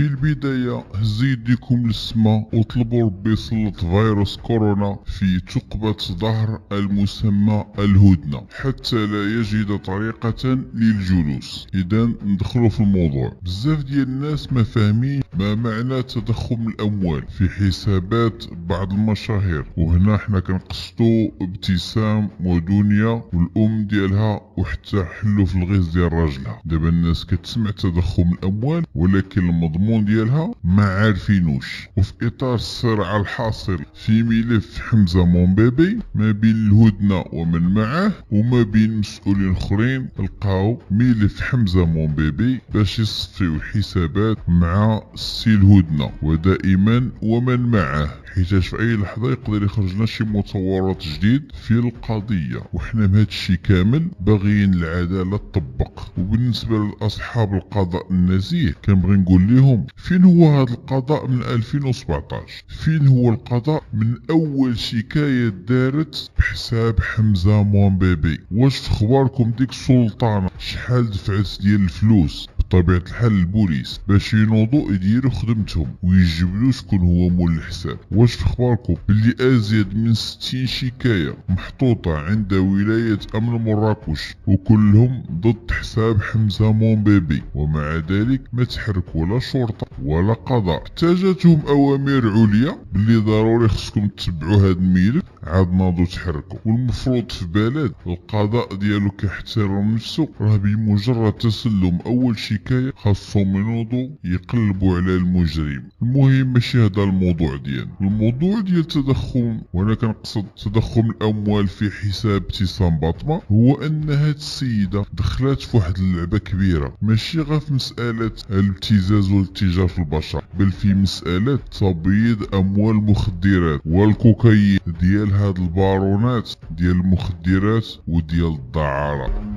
البداية هز يديكم للسما وطلبوا ربي يسلط فيروس كورونا في ثقبة ظهر المسمى الهدنة حتى لا يجد طريقة للجلوس. إذا ندخلوا في الموضوع. بزاف ديال الناس ما فاهمين ما معنى تضخم الأموال في حسابات بعض المشاهير، وهنا حنا كنقصدو ابتسام ودنيا والأم ديالها وحتى حلو في الغيظ ديال راجلها. دابا الناس كتسمع تضخم الأموال ولكن المضمون ديالها ما عارفينوش. وفي إطار الصراع الحاصل في ملف حمزة مونبيبي ما بين الهدنة ومن معه وما بين مسؤولين اخرين، لقاو ملف حمزة مونبيبي باش يصفيو الحسابات مع السي الهدنة ودائما ومن معه، حيتاش في اي لحظه يقدر يخرج لنا شي مطورات جديد في القضيه، وحنا بهذا الشيء كامل باغيين العداله تطبق. وبالنسبه لاصحاب القضاء النزيه كنبغي نقول لهم فين هو هذا القضاء من 2017؟ فين هو القضاء من اول شكايه دارت بحساب حمزه مونبيبي؟ واش في اخباركم ديك السلطانه شحال دفعت ديال الفلوس بطبيعة الحال البوليس باش ينوضوا يديروا خدمتهم ويجبدوا شكون هو مول الحساب؟ واش في اخباركم باللي ازيد من 60 شكاية محطوطة عند ولاية امن مراكش وكلهم ضد حساب حمزة مونبيبي، ومع ذلك ما تحرك ولا شرطة ولا قضاء؟ احتاجتهم اوامر عليا باللي ضروري خصكم تتبعوا هذا الملف، عاد ناضوا تحركوا. والمفروض في بلد القضاء ديالو كيحترم نفسه راه بمجرد تسلم اول شكاية خاصهم ينوضوا يقلبوا على المجرم. المهم ماشي هذا الموضوع ديالنا. الموضوع ديال تضخم، وانا كنقصد تضخم الاموال في حساب ابتسام باطمة، هو ان هاد السيدة دخلت في واحد اللعبة كبيرة، ماشي غير في مسألة الابتزاز والاتجار في البشر، بل في مسألة تبييض اموال المخدرات والكوكايين ديال هاد البارونات ديال المخدرات وديال الدعارة.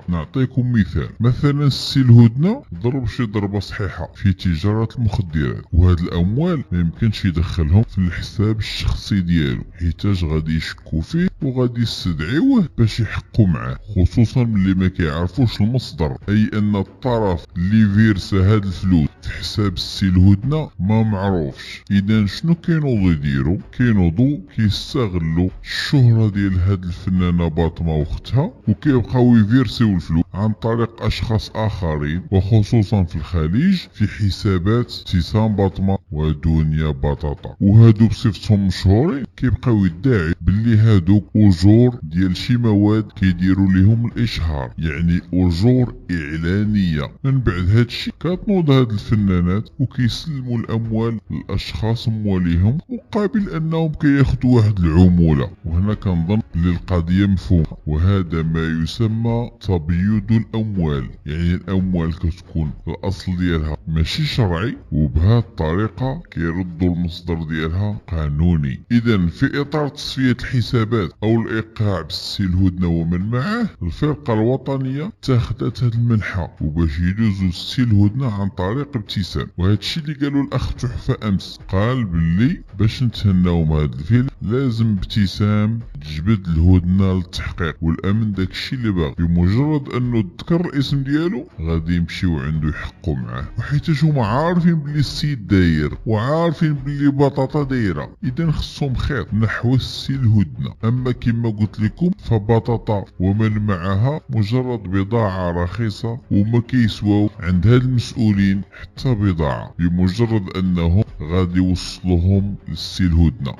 نعطيكم مثال. مثلا السي الهدنة ضرب شي ضربة صحيحة في تجارة المخدرات، وهاد الاموال ما يمكنش يدخلهم في الحساب الشخصي ديالو حيتاش غادي يشكو فيه وغادي يستدعيوه باش يحقوا معاه، خصوصا ملي ما كيعرفوش المصدر، اي ان الطرف اللي فيرسا هاد الفلوس في حساب السي الهدنة ما معروفش. اذا شنو كينوضوا يديروا؟ كينوضوا كيستغلوا الشهرة ديال هاد الفنانة باطمة واختها وكيبقاو يفيرسيو الفلوس عن طريق اشخاص اخرين وخصوصا في الخليج في حسابات ابتسام باطمة ودنيا بطاطا، وهادو بصفتهم مشهورين كيبقاو يدعي باللي هادوك اجور ديال شي مواد كيديروا لهم الاشهار، يعني اجور اعلانيه. من بعد هادشي كتنوض هاد الفنانات وكيسلموا الاموال للاشخاص مواليهم مقابل انهم كياخدوا واحد العموله. وهنا كنظن بلي القضيه مفهومه، وهذا ما يسمى تبييض الاموال، يعني الاموال كتكون الاصل ديالها ماشي شرعي وبهذه الطريقه كيردوا المصدر ديالها قانوني. اذا في اطار تصفيه الحسابات او الايقاع بالسي الهدنة ومن معه، الفرقه الوطنيه اتخذت هذه المنحه وباش يدوزوا السي الهدنة عن طريق ابتسام. وهذا الشيء اللي قالوا الاخ تحفه امس، قال باللي باش نتهناو من هذا الفيلم لازم ابتسام تجبد الهدنة للتحقيق والامن داك الشيء اللي باغي، بمجرد انه ذكر الاسم ديالو غادي يمشيو عنده يحقوا معاه، وحيتاش هما عارفين باللي السيد داير وعارفين باللي بطاطا دايره. اذا خصهم خيط نحو السي الهدنة. اما كما قلت لكم فبطاطا ومن معها مجرد بضاعه رخيصه وما كيسواو عند هاد المسؤولين حتى بضاعه، بمجرد انهم غادي يوصلوهم للسي الهدنة.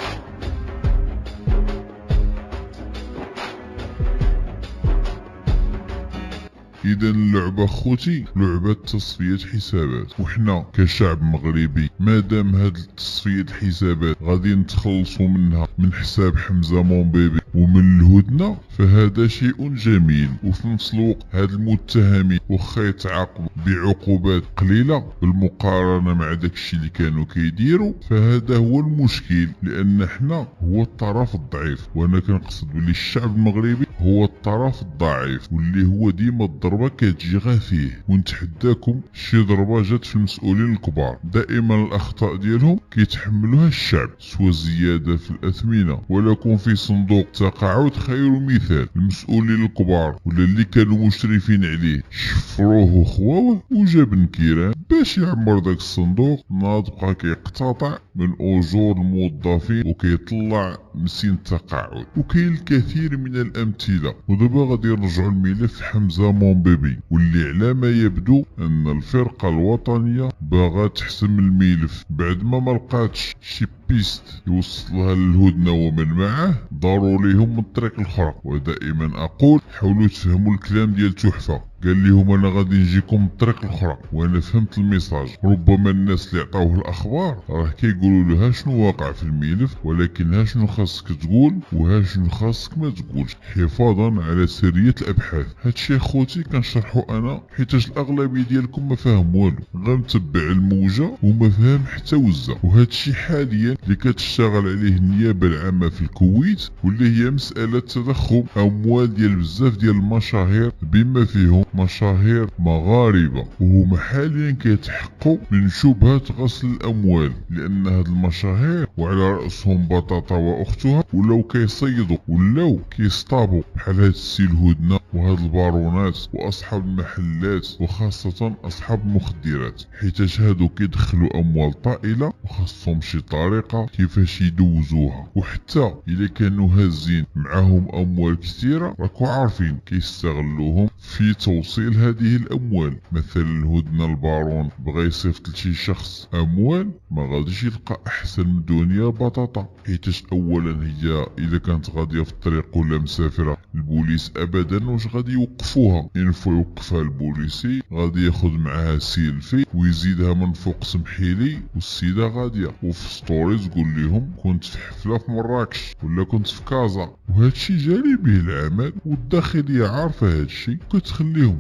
اذا اللعبه خوتي لعبه تصفيه حسابات، وحنا كشعب مغربي مادام هاد تصفيه الحسابات غادي نتخلصوا منها من حساب حمزه مونبيبي ومن الهدنة فهذا شيء جميل. وفي نفس الوقت هاد المتهمين واخا يتعاقبوا بعقوبات قليله بالمقارنه مع داكشي اللي كانوا كيديروا، فهذا هو المشكل، لان حنا هو الطرف الضعيف. وانا كنقصد بلي الشعب المغربي هو الطرف الضعيف واللي هو ديما الضربه كتجي غير فيه. ونتحداكم شي ضربه جات في المسؤولين الكبار، دائما الاخطاء ديالهم كيتحملوها الشعب، سواء زياده في الاثمنه ولا يكون في صندوق التقاعد خير مثال. المسؤولين الكبار ولا اللي كانوا مشرفين عليه شفروه وخواوه وجاب نكيران باش يعمر داك الصندوق، ناض بقى كيقتطع من اجور الموظفين وكيطلع مسين التقاعد. وكاين الكثير من الامثله. ودابا غادي نرجعوا الملف حمزه مونبيبي، واللي على ما يبدو ان الفرقه الوطنيه باغا تحسم الملف بعد ما لقاتش شي بيست يوصلها للهدنه ومن معاه، داروا ليهم من الطريق الاخرى. ودائما اقول حاولوا تفهموا الكلام ديال تحفه، قال لهم انا غادي نجيكم من الطريق الاخرى وانا فهمت الميساج. ربما الناس اللي عطاوه الاخبار راه كيقولوا له ها شنو واقع في الملف، ولكن ها شنو خاصك تقول وها شنو خاصك ما تقولش حفاظا على سريه الابحاث. هادشي اخوتي كنشرحو انا حيتاش الاغلبيه ديالكم ما فاهم والو، غنتبع الموجه وما فاهم حتى وزه. وهادشي حاليا اللي كتشتغل عليه النيابه العامه في الكويت، واللي هي مساله تضخم اموال ديال بزاف ديال المشاهير بما فيهم مشاهير مغاربة، وهما حاليا كيتحقوا من شبهة غسل الأموال، لأن هاد المشاهير وعلى رأسهم بطاطا وأختها ولاو كيصيدوا ولاو كيصطابوا بحال هاد السي الهدنة وهاد البارونات وأصحاب المحلات وخاصة أصحاب المخدرات، حيتاش هادو كيدخلوا أموال طائلة وخاصهم شي طريقة كيفاش يدوزوها. وحتى إلا كانوا هازين معاهم أموال كثيرة راكو عارفين كيستغلوهم في توصيل هذه الاموال. مثلا الهدنه البارون بغى يصيفط لشي شخص اموال، ما غاديش يلقى احسن من دنيا بطاطا، حيتاش اولا هي اذا كانت غاديه في الطريق ولا مسافره البوليس ابدا واش غادي يوقفوها. ينفو يوقفها البوليسي غادي ياخذ معاها سيلفي ويزيدها من فوق سمحيلي والسيده غاديه وفي ستوري تقول لهم كنت في حفله في مراكش ولا كنت في كازا. وهادشي جاري به العمل والداخليه عارفه هادشي كتخليهم.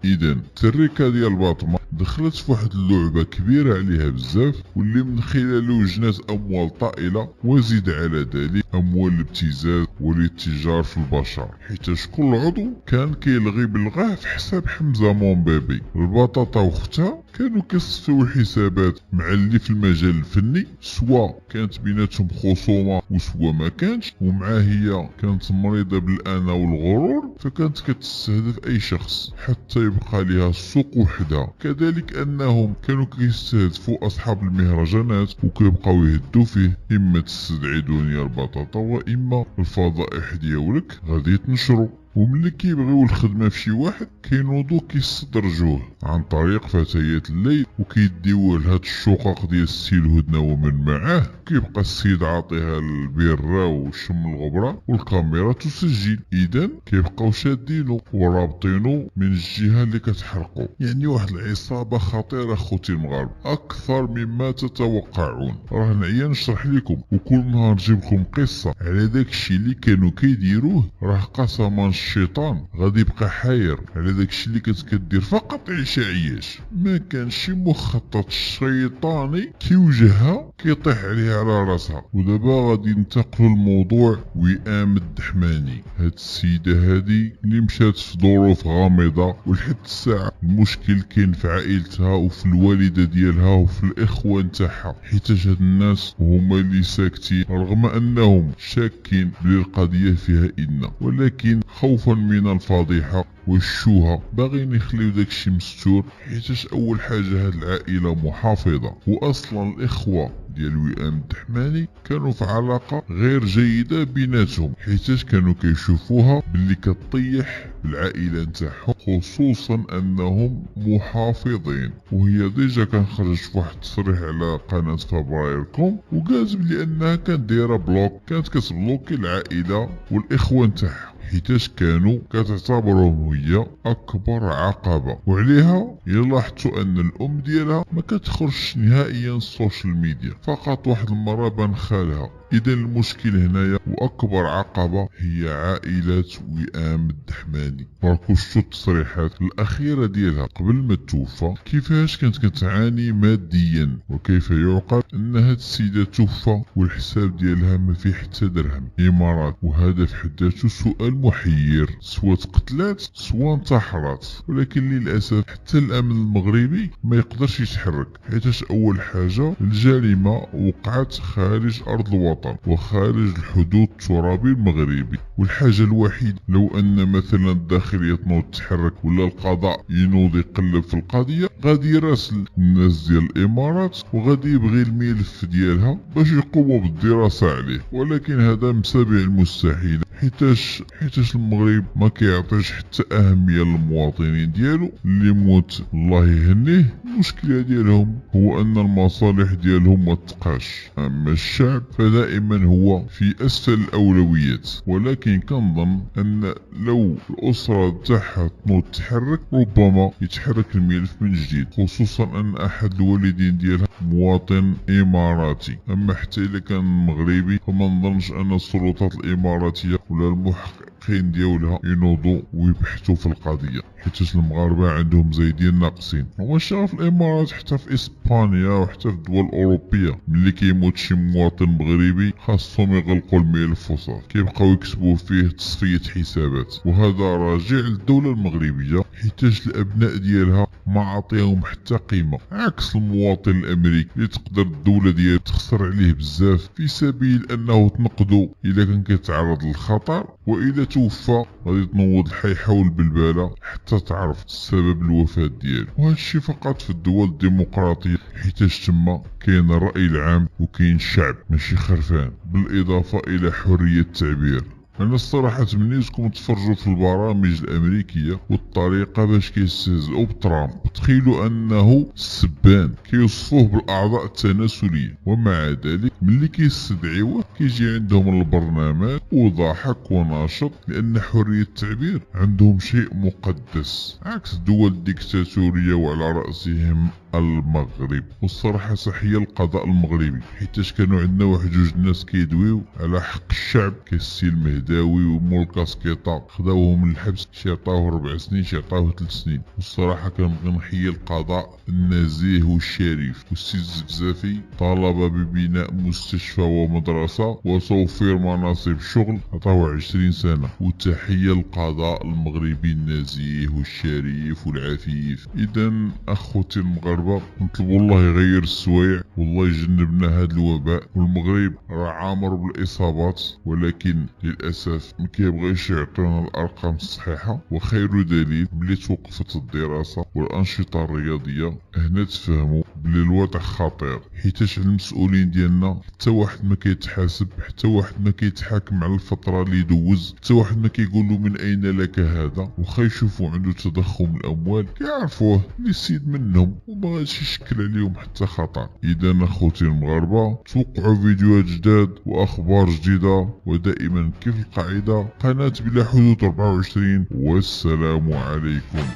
اذا التركه ديال باطمه دخلت في واحد اللعبه كبيره عليها بزاف، واللي من خلاله جنات اموال طائله، وزيد على ذلك اموال الابتزاز والاتجار في البشر، حيت كل عضو كان كيلغي بالغاه في حساب حمزه مونبيبي. البطاطا واختها كانوا كيصفيو الحسابات مع اللي في المجال الفني، سواء كانت بيناتهم خصومه وسواء ما كانش، ومع هي كانت مريضه بالانا والغرور فكانت كتستهدف اي شخص حتى يبقى لها السوق وحدها. كذلك انهم كانوا كيستهدفوا اصحاب المهرجانات وكيبقاو يهدوا فيه، اما تستدعي دنيا البطاطا واما الفضائح ديالك غادي تنشروا. وملي كيبغيو الخدمه في شي واحد كينوضو كيستدرجوه عن طريق فتيات الليل وكيديوه لهاد الشقق ديال السي الهدنه ومن معاه. كيبقى السيد عاطيها البيره وشم الغبره والكاميرا تسجل. اذا كيبقاو شادينو ورابطينو من الجهه اللي كتحرقو. يعني واحد العصابه خطيره خوتي المغاربه اكثر مما تتوقعون. راه نعيا نشرح لكم وكل نهار نجيب لكم قصه على داكشي اللي كانوا كيديروه. راه قسما الشيطان غادي يبقى حاير على داكشي اللي كدير فقط عيش عياش. ما كان شي مخطط شيطاني كيوجهها كيطيح عليها على راسها. ودابا غادي ننتقلوا لموضوع وئام الدحماني. هاد السيده هادي اللي مشات في ظروف غامضه ولحد الساعه المشكل كاين في عائلتها وفي الوالده ديالها وفي الاخوه نتاعها، حيتاش هاد الناس هما اللي ساكتين رغم انهم شاكين بلي القضيه فيها إن، ولكن خوفا من الفضيحه والشوهه باغيين يخليو داكشي مستور. حيتاش اول حاجه هاد العائله محافظه، واصلا الاخوه ديال وئام الدحماني كانوا في علاقه غير جيده بيناتهم، حيتاش كانوا كيشوفوها باللي كطيح العائله نتاعهم، خصوصا انهم محافظين. وهي ديجا كان خرجت في واحد التصريح على قناه فبراير كوم وقالت بلي انها كانت دايره بلوك، كانت كتبلوكي العائله والاخوه نتاعها، حيتاش كانوا كتعتبرهم هي اكبر عقبه. وعليها لاحظتوا ان الام ديالها ما كتخرجش نهائيا السوشيال ميديا، فقط واحد المره بان خالها إذا المشكل هنايا وأكبر عقبة هي عائلة وئام الدحماني. باركو شتو التصريحات الأخيرة ديالها قبل ما توفى، كيفاش كانت كتعاني ماديا، وكيف يعقل أن هاد السيدة توفى والحساب ديالها ما فيه حتى درهم إمارات. وهذا في حد ذاته سؤال محير، سواء تقتلات سواء انتحرت. ولكن للأسف حتى الأمن المغربي ما يقدرش يتحرك، حيتاش أول حاجة الجريمة وقعت خارج أرض الوطن وخارج الحدود الترابي المغربي. والحاجة الوحيدة لو أن مثلا الداخلية تنوض تتحرك ولا القضاء ينوض يقلب في القضية، غادي يراسل الناس ديال الإمارات وغادي يبغي الملف ديالها باش يقوموا بالدراسة عليه. ولكن هذا مسابع المستحيل، حيتاش المغرب ما كيعطيش حتى أهمية للمواطنين ديالو اللي موت الله يهنيه. المشكلة ديالهم هو أن المصالح ديالهم ما تقاش، أما الشعب فدائما هو في أسفل الأولويات. ولكن كنظن أن لو الأسرة تاعها تنوض تحرك ربما يتحرك الملف من جديد، خصوصا أن أحد الوالدين ديالها مواطن إماراتي. أما حتى إذا كان مغربي فما نظنش أن السلطات الإماراتية ولا المحققين ديالها ينوضوا ويبحثوا في القضية، حيت المغاربة عندهم زايدين ناقصين. وماشي في الإمارات، حتى في إسبانيا وحتى في الدول الأوروبية ملي كيموت شي مواطن مغربي خاصهم يغلقوا الملف وصافي، كيبقاو يكتبوا فيه تصفية حسابات. وهذا راجع للدولة المغربية، حيتاش الأبناء ديالها ما عطيهم حتى قيمة، عكس المواطن الأمريكي اللي تقدر الدولة ديالها تخسر عليه بزاف في سبيل أنه تنقدو إذا كان كيتعرض للخطر، وإذا توفى غادي تنوض الحيحة والبلبلة حتى تعرف سبب الوفاة ديالو. وهذا الشيء فقط في الدول الديمقراطية، حيتاش تما كاين الرأي العام وكاين الشعب ماشي خرفان، بالإضافة إلى حرية التعبير. أنا الصراحة تمنيتكم تفرجوا في البرامج الأمريكية والطريقة باش كيستهزئوا بترامب. تخيلوا أنه السبان كيوصفوه بالأعضاء التناسلية، ومع ذلك ملي كيستدعيوه كيجي عندهم البرنامج وضاحك وناشط، لأن حرية التعبير عندهم شيء مقدس، عكس الدول الديكتاتورية وعلى رأسهم المغرب. والصراحة تحية القضاء المغربي، حيتاش كانوا عندنا واحد جوج الناس كيدويو على حق الشعب كالسي المهداوي ومول كاسكيطا، خداوهم للحبس، شي عطاوه 4 سنين شي عطاوه 3 سنين. والصراحة كنبغي نحيي القضاء النزيه والشريف. والسي الزقزافي طالب ببناء مستشفى ومدرسة وتوفير مناصب شغل، عطاوه 20 سنة. وتحية القضاء المغربي النزيه والشريف والعفيف. إذا أخوتي المغاربة نطلبوا الله يغير السوايع والله يجنبنا هذا الوباء. والمغرب راه عامر بالاصابات، ولكن للاسف ما كيبغيش يعطيونا الارقام الصحيحه. وخير دليل ملي توقفت الدراسه والانشطه الرياضيه، هنا تفهموا بلي الوضع خطير، حيتاش المسؤولين ديالنا حتى واحد ما كيتحاسب، حتى واحد ما كيتحاكم على الفتره اللي دوز، حتى واحد ما كيقولوا من اين لك هذا. وخا يشوفوا عنده تضخم الاموال كيعرفوه اللي يسيد منهم وما غاديش يشكل عليهم حتى خطر. اذا اخوتي المغاربه توقعوا فيديوهات جداد واخبار جديده، ودائما كيف القاعده قناه بلا حدود 24. والسلام عليكم.